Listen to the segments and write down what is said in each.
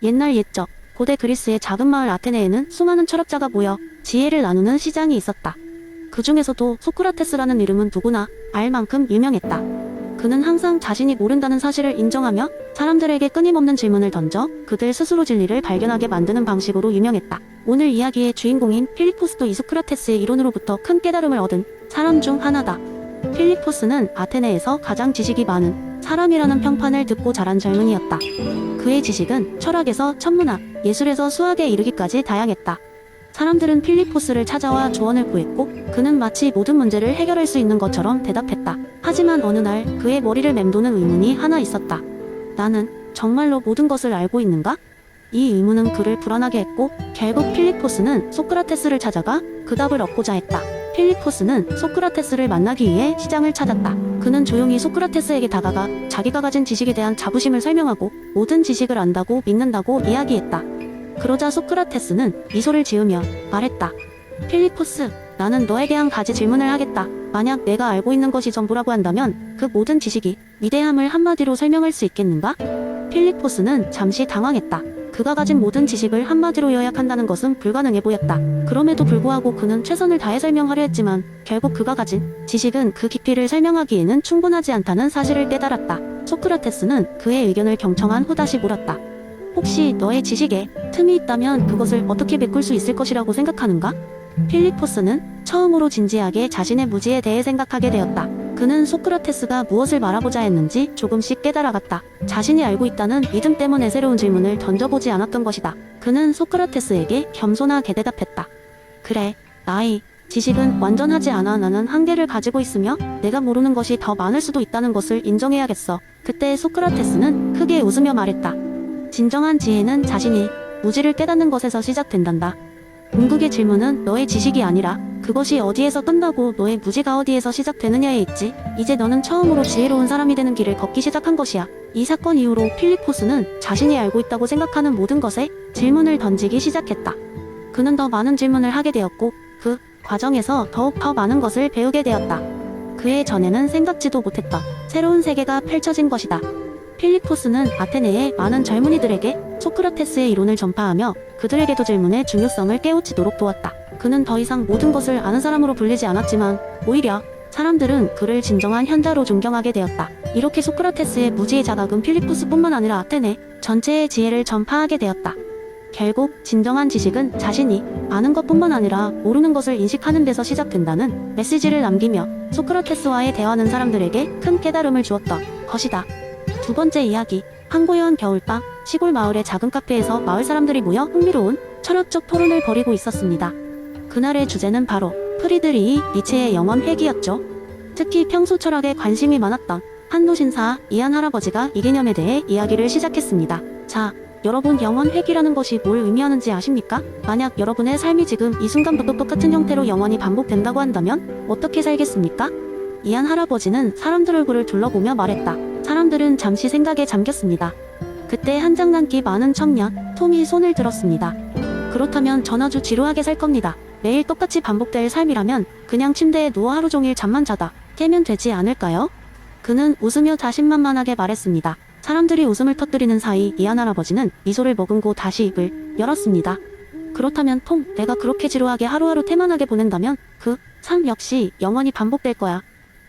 옛날 옛적 고대 그리스의 작은 마을 아테네에는 수많은 철학자가 모여 지혜를 나누는 시장이 있었다. 그 중에서도 소크라테스라는 이름은 누구나 알 만큼 유명했다. 그는 항상 자신이 모른다는 사실을 인정하며 사람들에게 끊임없는 질문을 던져 그들 스스로 진리를 발견하게 만드는 방식으로 유명했다. 오늘 이야기의 주인공인 필리포스도 이 소크라테스의 이론으로부터 큰 깨달음을 얻은 사람 중 하나다. 필리포스는 아테네에서 가장 지식이 많은 사람이라는 평판을 듣고 자란 젊은이였다. 그의 지식은 철학에서 천문학, 예술에서 수학에 이르기까지 다양했다. 사람들은 필리포스를 찾아와 조언을 구했고 그는 마치 모든 문제를 해결할 수 있는 것처럼 대답했다. 하지만 어느 날 그의 머리를 맴도는 의문이 하나 있었다. 나는 정말로 모든 것을 알고 있는가? 이 의문은 그를 불안하게 했고 결국 필리포스는 소크라테스를 찾아가 그 답을 얻고자 했다. 필리포스는 소크라테스를 만나기 위해 시장을 찾았다. 그는 조용히 소크라테스에게 다가가 자기가 가진 지식에 대한 자부심을 설명하고 모든 지식을 안다고 믿는다고 이야기했다. 그러자 소크라테스는 미소를 지으며 말했다. 필리포스, 나는 너에게 한 가지 질문을 하겠다. 만약 내가 알고 있는 것이 전부라고 한다면 그 모든 지식이 위대함을 한마디로 설명할 수 있겠는가? 필리포스는 잠시 당황했다. 그가 가진 모든 지식을 한마디로 요약한다는 것은 불가능해 보였다. 그럼에도 불구하고 그는 최선을 다해 설명하려 했지만 결국 그가 가진 지식은 그 깊이를 설명하기에는 충분하지 않다는 사실을 깨달았다. 소크라테스는 그의 의견을 경청한 후 다시 물었다. 혹시 너의 지식에 틈이 있다면 그것을 어떻게 메꿀 수 있을 것이라고 생각하는가? 필리포스는 처음으로 진지하게 자신의 무지에 대해 생각하게 되었다. 그는 소크라테스가 무엇을 말하고자 했는지 조금씩 깨달아갔다. 자신이 알고 있다는 믿음 때문에 새로운 질문을 던져보지 않았던 것이다. 그는 소크라테스에게 겸손하게 대답했다. 그래, 나의 지식은 완전하지 않아. 나는 한계를 가지고 있으며 내가 모르는 것이 더 많을 수도 있다는 것을 인정해야겠어. 그때 소크라테스는 크게 웃으며 말했다. 진정한 지혜는 자신이 무지를 깨닫는 것에서 시작된단다. 궁극의 질문은 너의 지식이 아니라 그것이 어디에서 끝나고 너의 무지가 어디에서 시작되느냐에 있지. 이제 너는 처음으로 지혜로운 사람이 되는 길을 걷기 시작한 것이야. 이 사건 이후로 필리포스는 자신이 알고 있다고 생각하는 모든 것에 질문을 던지기 시작했다. 그는 더 많은 질문을 하게 되었고 그 과정에서 더욱 더 많은 것을 배우게 되었다. 그의 전에는 생각지도 못했던 새로운 세계가 펼쳐진 것이다. 필리포스는 아테네의 많은 젊은이들에게 소크라테스의 이론을 전파하며 그들에게도 질문의 중요성을 깨우치도록 도왔다. 그는 더 이상 모든 것을 아는 사람으로 불리지 않았지만 오히려 사람들은 그를 진정한 현자로 존경하게 되었다. 이렇게 소크라테스의 무지의 자각은 필리포스뿐만 아니라 아테네 전체의 지혜를 전파하게 되었다. 결국 진정한 지식은 자신이 아는 것뿐만 아니라 모르는 것을 인식하는 데서 시작된다는 메시지를 남기며 소크라테스와의 대화는 사람들에게 큰 깨달음을 주었던 것이다. 두 번째 이야기, 한고요한 겨울밤, 시골 마을의 작은 카페에서 마을 사람들이 모여 흥미로운 철학적 토론을 벌이고 있었습니다. 그날의 주제는 바로 프리드리히 니체의 영원 회귀였죠. 특히 평소 철학에 관심이 많았던 한 노신사 이안 할아버지가 이 개념에 대해 이야기를 시작했습니다. 자, 여러분, 영원 회귀라는 것이 뭘 의미하는지 아십니까? 만약 여러분의 삶이 지금 이 순간부터 똑같은 형태로 영원히 반복된다고 한다면 어떻게 살겠습니까? 이안 할아버지는 사람들 얼굴을 둘러보며 말했다. 사람들은 잠시 생각에 잠겼습니다. 그때 한 장난기 많은 청년 톰이 손을 들었습니다. 그렇다면 전 아주 지루하게 살 겁니다. 매일 똑같이 반복될 삶이라면 그냥 침대에 누워 하루 종일 잠만 자다 깨면 되지 않을까요? 그는 웃으며 자신만만하게 말했습니다. 사람들이 웃음을 터뜨리는 사이 이안 할아버지는 미소를 머금고 다시 입을 열었습니다. 그렇다면 톰, 내가 그렇게 지루하게 하루하루 태만하게 보낸다면 그 삶 역시 영원히 반복될 거야.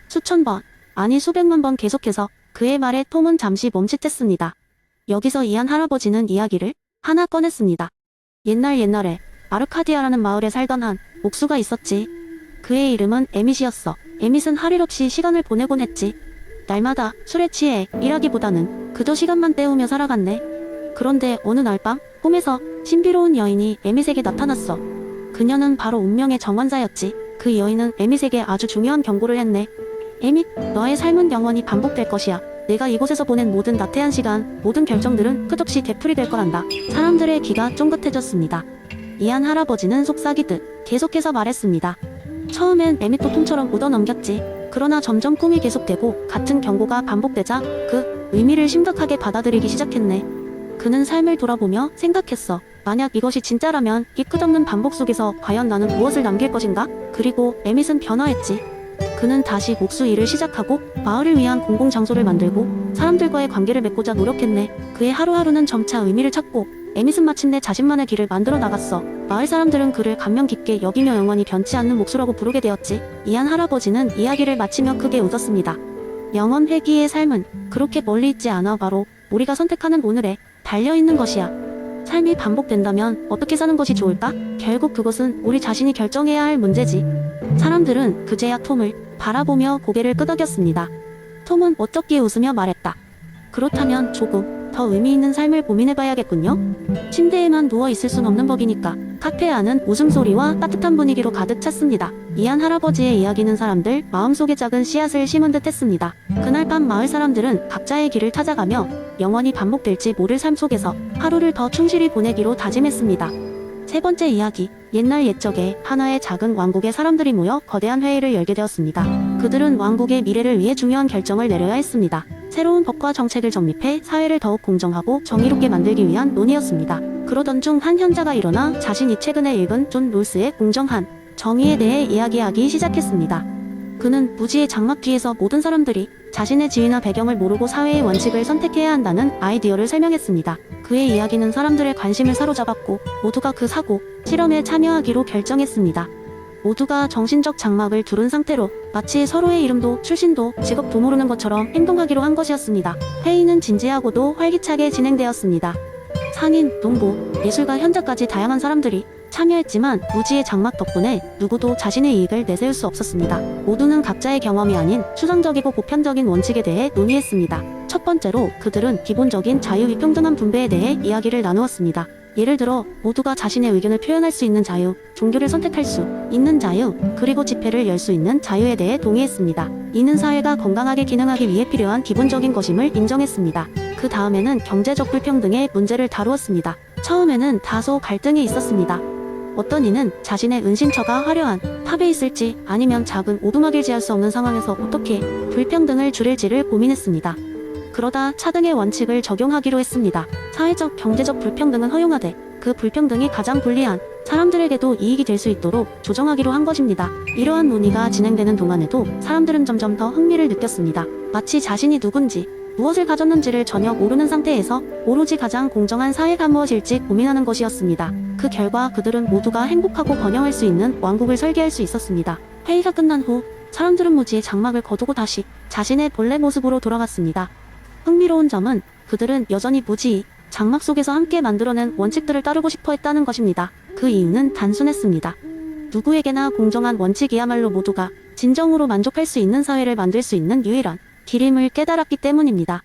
수천 번, 아니 수백만 번 계속해서 그의 말에 톰은 잠시 멈칫했습니다. 여기서 이안 할아버지는 이야기를 하나 꺼냈습니다. 옛날에 아르카디아라는 마을에 살던 한 옥수가 있었지. 그의 이름은 에밋이었어. 에밋은 할 일 없이 시간을 보내곤 했지. 날마다 술에 취해 일하기보다는 그저 시간만 때우며 살아갔네. 그런데 어느 날 밤 꿈에서 신비로운 여인이 에밋에게 나타났어. 그녀는 바로 운명의 정원사였지. 그 여인은 에밋에게 아주 중요한 경고를 했네. 에밋, 너의 삶은 영원히 반복될 것이야. 내가 이곳에서 보낸 모든 나태한 시간, 모든 결정들은 끝없이 되풀이될 거란다. 사람들의 귀가 쫑긋해졌습니다. 이안 할아버지는 속삭이듯 계속해서 말했습니다. 처음엔 에밋도 톰처럼 묻어넘겼지. 그러나 점점 꿈이 계속되고 같은 경고가 반복되자 그 의미를 심각하게 받아들이기 시작했네. 그는 삶을 돌아보며 생각했어. 만약 이것이 진짜라면 이 끝없는 반복 속에서 과연 나는 무엇을 남길 것인가? 그리고 에밋은 변화했지. 그는 다시 목수 일을 시작하고 마을을 위한 공공장소를 만들고 사람들과의 관계를 맺고자 노력했네. 그의 하루하루는 점차 의미를 찾고 에밋은 마침내 자신만의 길을 만들어 나갔어. 마을 사람들은 그를 감명 깊게 여기며 영원히 변치 않는 몫이라고 부르게 되었지. 이안 할아버지는 이야기를 마치며 크게 웃었습니다. 영원 회귀의 삶은 그렇게 멀리 있지 않아 바로 우리가 선택하는 오늘에 달려있는 것이야. 삶이 반복된다면 어떻게 사는 것이 좋을까? 결국 그것은 우리 자신이 결정해야 할 문제지. 사람들은 그제야 톰을 바라보며 고개를 끄덕였습니다. 톰은 어떻게 웃으며 말했다. 그렇다면 조금 더 의미 있는 삶을 고민해봐야겠군요. 침대에만 누워있을 순 없는 법이니까. 카페 안은 웃음소리와 따뜻한 분위기로 가득 찼습니다. 이안 할아버지의 이야기는 사람들 마음속에 작은 씨앗을 심은 듯 했습니다. 그날 밤 마을 사람들은 각자의 길을 찾아가며 영원히 반복될지 모를 삶 속에서 하루를 더 충실히 보내기로 다짐했습니다. 세 번째 이야기. 옛날 옛적에 하나의 작은 왕국의 사람들이 모여 거대한 회의를 열게 되었습니다. 그들은 왕국의 미래를 위해 중요한 결정을 내려야 했습니다. 새로운 법과 정책을 정립해 사회를 더욱 공정하고 정의롭게 만들기 위한 논의였습니다. 그러던 중 한 현자가 일어나 자신이 최근에 읽은 존 롤스의 공정한 정의에 대해 이야기하기 시작했습니다. 그는 무지의 장막 뒤에서 모든 사람들이 자신의 지위나 배경을 모르고 사회의 원칙을 선택해야 한다는 아이디어를 설명했습니다. 그의 이야기는 사람들의 관심을 사로잡았고 모두가 그 사고, 실험에 참여하기로 결정했습니다. 모두가 정신적 장막을 두른 상태로 마치 서로의 이름도 출신도 직업도 모르는 것처럼 행동하기로 한 것이었습니다. 회의는 진지하고도 활기차게 진행되었습니다. 상인, 농부, 예술가, 현자까지 다양한 사람들이 참여했지만 무지의 장막 덕분에 누구도 자신의 이익을 내세울 수 없었습니다. 모두는 각자의 경험이 아닌 추상적이고 보편적인 원칙에 대해 논의했습니다. 첫 번째로 그들은 기본적인 자유의 평등한 분배에 대해 이야기를 나누었습니다. 예를 들어 모두가 자신의 의견을 표현할 수 있는 자유, 종교를 선택할 수 있는 자유, 그리고 집회를 열 수 있는 자유에 대해 동의했습니다. 이는 사회가 건강하게 기능하기 위해 필요한 기본적인 것임을 인정했습니다. 그 다음에는 경제적 불평등의 문제를 다루었습니다. 처음에는 다소 갈등이 있었습니다. 어떤 이는 자신의 은신처가 화려한 탑에 있을지 아니면 작은 오두막을 지을 수 없는 상황에서 어떻게 불평등을 줄일지를 고민했습니다. 그러다 차등의 원칙을 적용하기로 했습니다. 사회적 경제적 불평등은 허용하되 그 불평등이 가장 불리한 사람들에게도 이익이 될 수 있도록 조정하기로 한 것입니다. 이러한 논의가 진행되는 동안에도 사람들은 점점 더 흥미를 느꼈습니다. 마치 자신이 누군지 무엇을 가졌는지를 전혀 모르는 상태에서 오로지 가장 공정한 사회가 무엇일지 고민하는 것이었습니다. 그 결과 그들은 모두가 행복하고 번영할 수 있는 왕국을 설계할 수 있었습니다. 회의가 끝난 후 사람들은 무지의 장막을 거두고 다시 자신의 본래 모습으로 돌아갔습니다. 흥미로운 점은 그들은 여전히 무지의 장막 속에서 함께 만들어낸 원칙들을 따르고 싶어 했다는 것입니다. 그 이유는 단순했습니다. 누구에게나 공정한 원칙이야말로 모두가 진정으로 만족할 수 있는 사회를 만들 수 있는 유일한 길임을 깨달았기 때문입니다.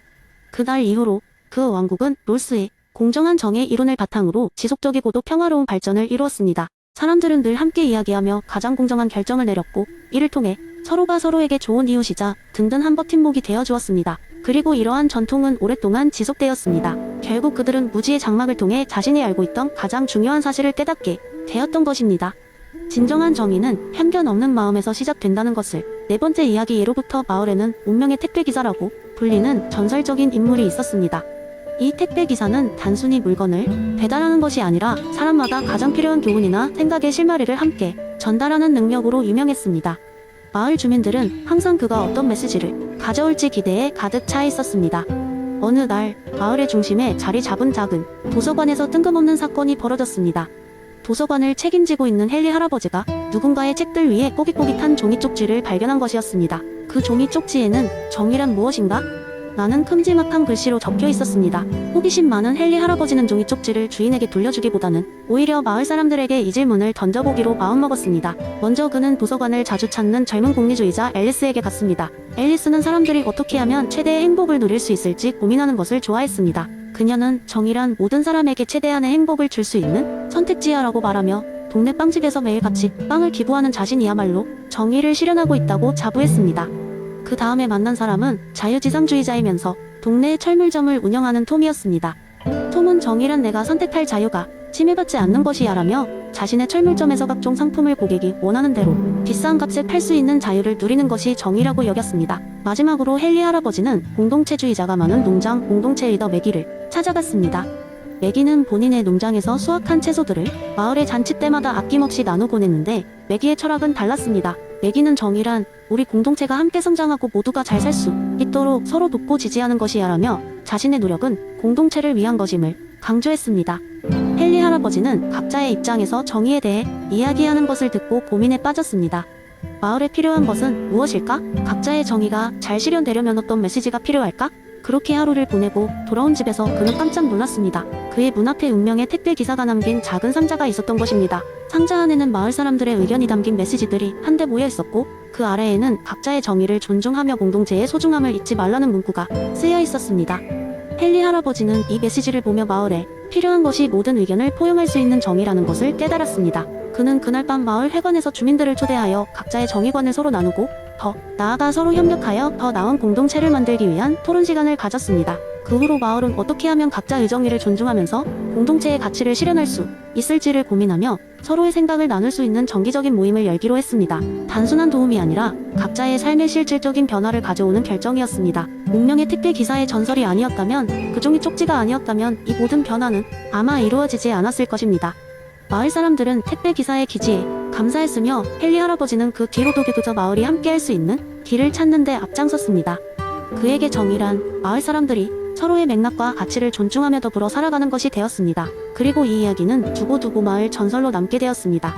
그날 이후로 그 왕국은 롤스의 공정한 정의 이론을 바탕으로 지속적이고도 평화로운 발전을 이루었습니다. 사람들은 늘 함께 이야기하며 가장 공정한 결정을 내렸고 이를 통해 서로가 서로에게 좋은 이웃이자 든든한 버팀목이 되어주었습니다. 그리고 이러한 전통은 오랫동안 지속되었습니다. 결국 그들은 무지의 장막을 통해 자신이 알고 있던 가장 중요한 사실을 깨닫게 되었던 것입니다. 진정한 정의는 편견 없는 마음에서 시작된다는 것을. 네 번째 이야기. 예로부터 마을에는 운명의 택배기사라고 불리는 전설적인 인물이 있었습니다. 이 택배기사는 단순히 물건을 배달하는 것이 아니라 사람마다 가장 필요한 교훈이나 생각의 실마리를 함께 전달하는 능력으로 유명했습니다. 마을 주민들은 항상 그가 어떤 메시지를 가져올지 기대에 가득 차 있었습니다. 어느 날 마을의 중심에 자리 잡은 작은 도서관에서 뜬금없는 사건이 벌어졌습니다. 도서관을 책임지고 있는 헨리 할아버지가 누군가의 책들 위에 꼬깃꼬깃한 종이 쪽지를 발견한 것이었습니다. 그 종이 쪽지에는 정의란 무엇인가? 라는 큼지막한 글씨로 적혀 있었습니다. 호기심 많은 헨리 할아버지는 종이 쪽지를 주인에게 돌려주기보다는 오히려 마을 사람들에게 이 질문을 던져보기로 마음먹었습니다. 먼저 그는 도서관을 자주 찾는 젊은 공리주의자 앨리스에게 갔습니다. 앨리스는 사람들이 어떻게 하면 최대의 행복을 누릴 수 있을지 고민하는 것을 좋아했습니다. 그녀는 정의란 모든 사람에게 최대한의 행복을 줄 수 있는 선택지야라고 말하며 동네 빵집에서 매일같이 빵을 기부하는 자신이야말로 정의를 실현하고 있다고 자부했습니다. 그 다음에 만난 사람은 자유지상주의자이면서 동네 철물점을 운영하는 톰이었습니다. 톰은 정의란 내가 선택할 자유가 침해받지 않는 것이야라며 자신의 철물점에서 각종 상품을 고객이 원하는 대로 비싼 값에 팔 수 있는 자유를 누리는 것이 정의라고 여겼습니다. 마지막으로 헨리 할아버지는 공동체주의자가 많은 농장 공동체 리더 매기를 찾아갔습니다. 매기는 본인의 농장에서 수확한 채소들을 마을의 잔치 때마다 아낌없이 나누곤 했는데 매기의 철학은 달랐습니다. 매기는 정의란 우리 공동체가 함께 성장하고 모두가 잘 살 수 있도록 서로 돕고 지지하는 것이야라며 자신의 노력은 공동체를 위한 것임을 강조했습니다. 헨리 할아버지는 각자의 입장에서 정의에 대해 이야기하는 것을 듣고 고민에 빠졌습니다. 마을에 필요한 것은 무엇일까? 각자의 정의가 잘 실현되려면 어떤 메시지가 필요할까? 그렇게 하루를 보내고 돌아온 집에서 그는 깜짝 놀랐습니다. 그의 문 앞에 운명의 택배 기사가 남긴 작은 상자가 있었던 것입니다. 상자 안에는 마을 사람들의 의견이 담긴 메시지들이 한데 모여 있었고, 그 아래에는 각자의 정의를 존중하며 공동체의 소중함을 잊지 말라는 문구가 쓰여 있었습니다. 헨리 할아버지는 이 메시지를 보며 마을에 필요한 것이 모든 의견을 포용할 수 있는 정의라는 것을 깨달았습니다. 그는 그날 밤 마을 회관에서 주민들을 초대하여 각자의 정의관을 서로 나누고, 더 나아가 서로 협력하여 더 나은 공동체를 만들기 위한 토론 시간을 가졌습니다. 그 후로 마을은 어떻게 하면 각자의 정의를 존중하면서 공동체의 가치를 실현할 수 있을지를 고민하며 서로의 생각을 나눌 수 있는 정기적인 모임을 열기로 했습니다. 단순한 도움이 아니라 각자의 삶의 실질적인 변화를 가져오는 결정이었습니다. 운명의 택배 기사의 전설이 아니었다면, 그 종이 쪽지가 아니었다면 이 모든 변화는 아마 이루어지지 않았을 것입니다. 마을 사람들은 택배 기사의 기지에 감사했으며, 헨리 할아버지는 그 뒤로도 그저 마을이 함께할 수 있는 길을 찾는 데 앞장섰습니다. 그에게 정의란 마을 사람들이 서로의 맥락과 가치를 존중하며 더불어 살아가는 것이 되었습니다. 그리고 이 이야기는 두고두고 마을 전설로 남게 되었습니다.